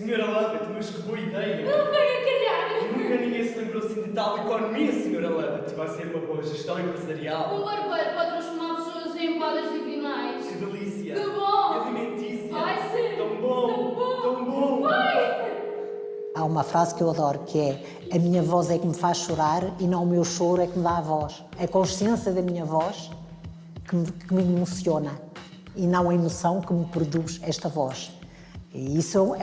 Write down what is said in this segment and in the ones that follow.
Senhora Lovett, mas que boa ideia! Não vem a calhar! Nunca ninguém se lembrou assim de tal economia, Senhora Lovett. Vai ser uma boa gestão empresarial. Um barbeiro para transformar pessoas em empadas divinais. Que delícia! Que bom! Alimentícia! Vai ser! Tão bom! Tão bom! Vai! Há uma frase que eu adoro, que é: a minha voz é que me faz chorar e não o meu choro é que me dá a voz. A consciência da minha voz que me emociona e não a emoção que me produz esta voz. E isso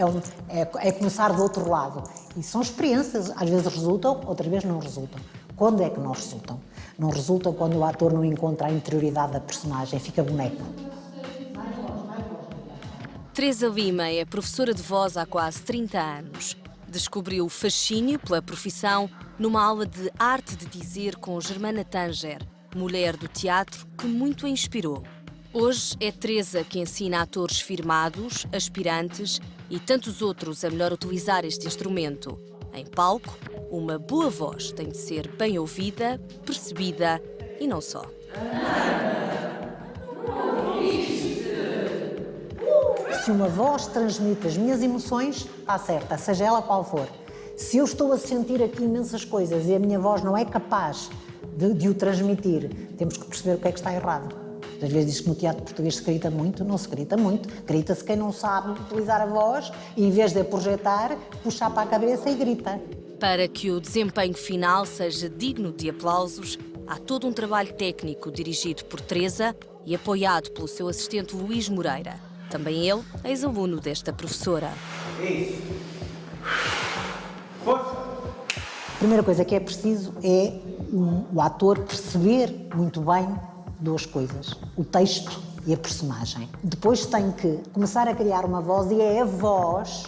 é começar do outro lado. E são experiências, às vezes resultam, outras vezes não resultam. Quando é que não resultam? Não resultam quando o ator não encontra a interioridade da personagem, fica boneco. Teresa Lima é professora de voz há quase 30 anos. Descobriu o fascínio pela profissão numa aula de arte de dizer com Germana Tanger, mulher do teatro que muito a inspirou. Hoje é Teresa que ensina atores firmados, aspirantes e tantos outros a melhor utilizar este instrumento. Em palco, uma boa voz tem de ser bem ouvida, percebida e não só. Se uma voz transmite as minhas emoções, está certa, seja ela qual for. Se eu estou a sentir aqui imensas coisas e a minha voz não é capaz de o transmitir, temos que perceber o que é que está errado. Às vezes diz que no teatro português se grita muito, não se grita muito. Grita-se quem não sabe utilizar a voz e, em vez de a projetar, puxa para a cabeça e grita. Para que o desempenho final seja digno de aplausos, há todo um trabalho técnico dirigido por Teresa e apoiado pelo seu assistente Luís Moreira. Também ele, ex-aluno desta professora. Isso. Força! A primeira coisa que é preciso é o ator perceber muito bem duas coisas: o texto e a personagem. Depois tem que começar a criar uma voz e é a voz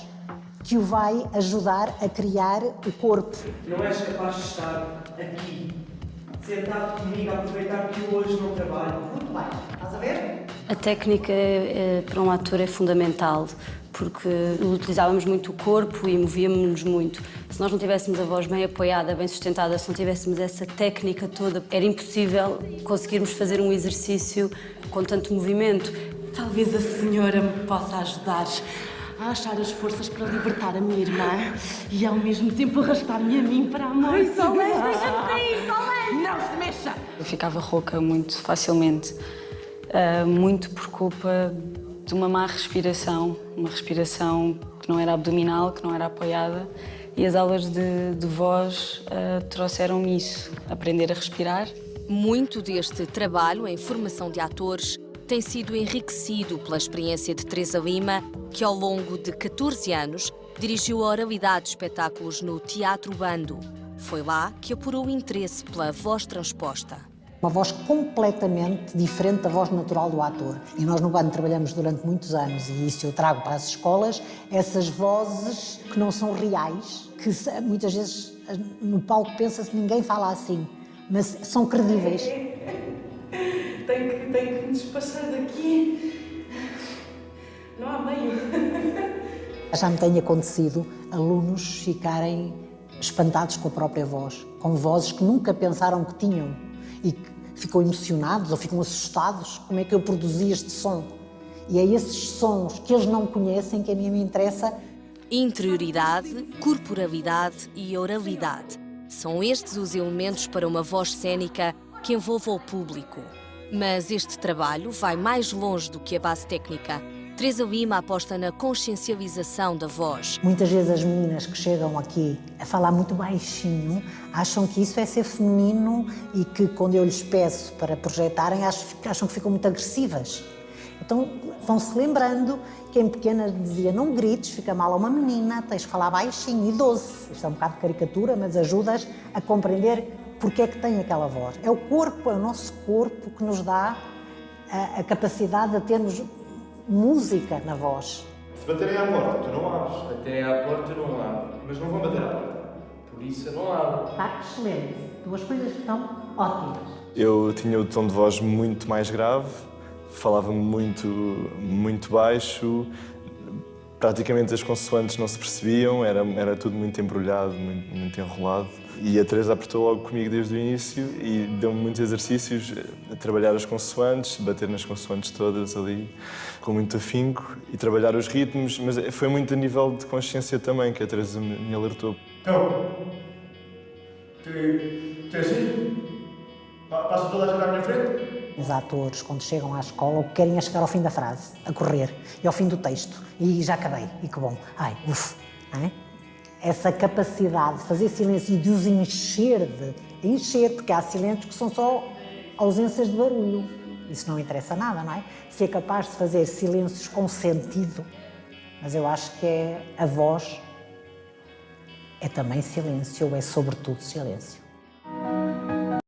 que o vai ajudar a criar o corpo. Não és capaz de estar aqui, sentado comigo, a aproveitar que eu hoje não trabalho. Muito bem, estás a ver? A técnica para um ator é fundamental, porque utilizávamos muito o corpo e movíamos-nos muito. Se nós não tivéssemos a voz bem apoiada, bem sustentada, se não tivéssemos essa técnica toda, era impossível conseguirmos fazer um exercício com tanto movimento. Talvez a senhora me possa ajudar a achar as forças para libertar a minha irmã e ao mesmo tempo arrastar-me a mim para a morte. Solange, deixa-me sair, Solange! Não se mexa! Eu ficava rouca muito facilmente, muito por culpa de uma má respiração, uma respiração que não era abdominal, que não era apoiada, e as aulas de voz trouxeram-me isso, aprender a respirar. Muito deste trabalho em formação de atores tem sido enriquecido pela experiência de Teresa Lima, que ao longo de 14 anos dirigiu a oralidade de espetáculos no Teatro Bando. Foi lá que apurou o interesse pela voz transposta. Uma voz completamente diferente da voz natural do ator. E nós no Bando trabalhamos durante muitos anos, e isso eu trago para as escolas, essas vozes que não são reais, que muitas vezes no palco pensa-se que ninguém fala assim, mas são credíveis. Tenho que me despachar daqui. Não há meio. Já me tem acontecido alunos ficarem espantados com a própria voz, com vozes que nunca pensaram que tinham e que ficam emocionados ou ficam assustados. Como é que eu produzi este som? E é esses sons que eles não conhecem que a mim me interessa. Interioridade, corporalidade e oralidade. São estes os elementos para uma voz cênica que envolva o público. Mas este trabalho vai mais longe do que a base técnica. Teresa Lima aposta na consciencialização da voz. Muitas vezes as meninas que chegam aqui a falar muito baixinho acham que isso é ser feminino e que quando eu lhes peço para projetarem acham que ficam muito agressivas. Então vão-se lembrando que em pequenas dizia: não grites, fica mal a uma menina, tens de falar baixinho e doce. Isto é um bocado de caricatura, mas ajudas a compreender porque é que tem aquela voz. É o corpo, é o nosso corpo que nos dá a capacidade de termos música na voz. Se baterem à porta, tu não abres. Até à porta eu não abro, mas não vão bater à porta. Por isso eu não abro. Está excelente. Duas coisas que estão ótimas. Eu tinha o tom de voz muito mais grave, falava muito baixo, Praticamente as consoantes não se percebiam, era tudo muito embrulhado, muito enrolado. E a Teresa apertou logo comigo desde o início e deu-me muitos exercícios a trabalhar as consoantes, bater nas consoantes todas ali, com muito afinco, e trabalhar os ritmos, mas foi muito a nível de consciência também que a Teresa me alertou. Então, tu é assim? Passa toda a gente à minha frente? Os atores, quando chegam à escola, o que querem é chegar ao fim da frase, a correr, e ao fim do texto, e já acabei, e que bom, ai, uf, não é? Essa capacidade de fazer silêncio e de os encher, porque há silêncios que são só ausências de barulho. Isso não interessa nada, não é? Ser capaz de fazer silêncios com sentido, mas eu acho que a voz é também silêncio, ou é sobretudo silêncio.